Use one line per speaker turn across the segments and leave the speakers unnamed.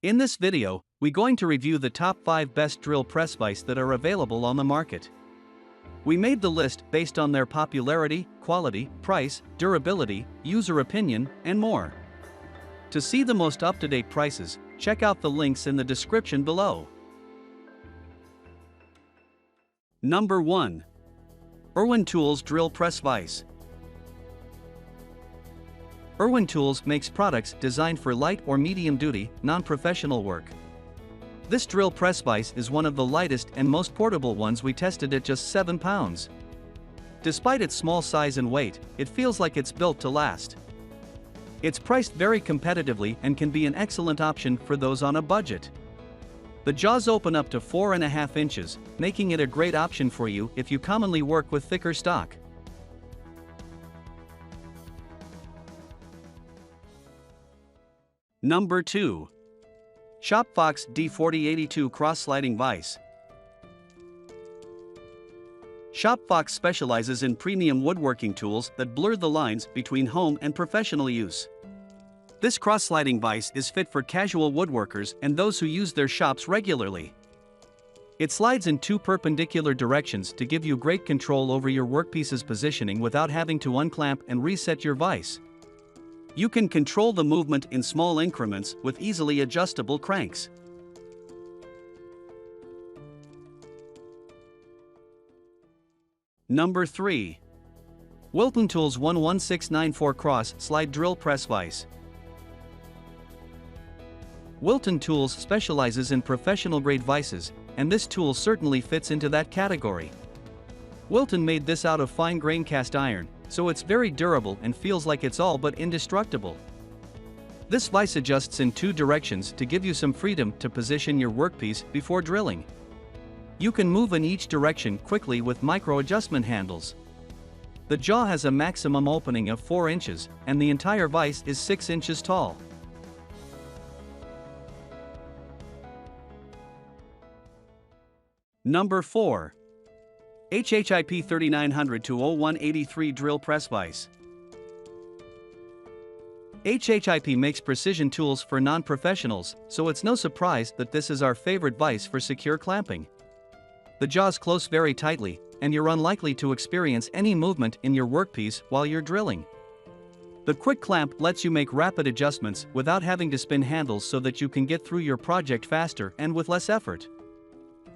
In this video, we're going to review the top 5 best drill press vise that are available on the market. We made the list based on their popularity, quality, price, durability, user opinion, and more. To see the most up-to-date prices, check out the links in the description below. Number 1. Irwin Tools Drill Press Vise. Irwin Tools makes products designed for light or medium-duty, non-professional work. This drill press vise is one of the lightest and most portable ones we tested at just 7 pounds. Despite its small size and weight, it feels like it's built to last. It's priced very competitively and can be an excellent option for those on a budget. The jaws open up to 4.5 inches, making it a great option for you if you commonly work with thicker stock. Number 2. Shopfox D4082 Cross-Sliding Vise. Shopfox specializes in premium woodworking tools that blur the lines between home and professional use. This cross-sliding vise is fit for casual woodworkers and those who use their shops regularly. It slides in 2 perpendicular directions to give you great control over your workpiece's positioning without having to unclamp and reset your vise. You can control the movement in small increments with easily adjustable cranks. Number 3. Wilton Tools 11694 Cross Slide Drill Press Vise. Wilton Tools specializes in professional-grade vises, and this tool certainly fits into that category. Wilton made this out of fine-grained cast iron, so it's very durable and feels like it's all but indestructible. This vise adjusts in 2 directions to give you some freedom to position your workpiece before drilling. You can move in each direction quickly with micro-adjustment handles. The jaw has a maximum opening of 4 inches, and the entire vise is 6 inches tall. Number 4. HHIP 3900-0183 Drill Press Vise. HHIP makes precision tools for non-professionals, so it's no surprise that this is our favorite vise for secure clamping. The jaws close very tightly, and you're unlikely to experience any movement in your workpiece while you're drilling. The quick clamp lets you make rapid adjustments without having to spin handles so that you can get through your project faster and with less effort.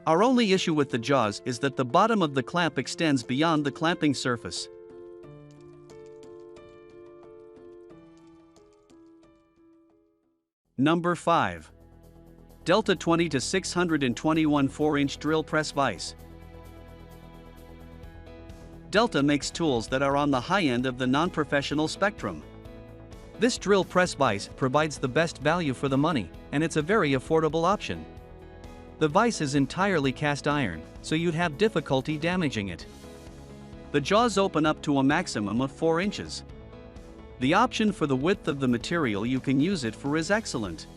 Our only issue with the jaws is that the bottom of the clamp extends beyond the clamping surface. Number 5. Delta 20-621 4-inch Drill Press Vise. Delta makes tools that are on the high end of the non-professional spectrum. This drill press vise provides the best value for the money, and it's a very affordable option. The vise is entirely cast iron, so you'd have difficulty damaging it. The jaws open up to a maximum of 4 inches. The option for the width of the material you can use it for is excellent.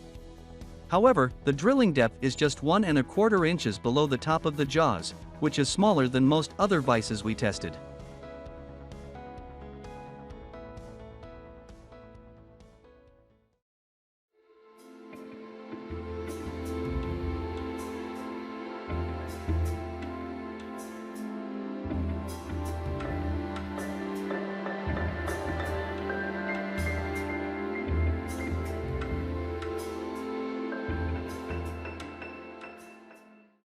However, the drilling depth is just 1¼ inches below the top of the jaws, which is smaller than most other vises we tested.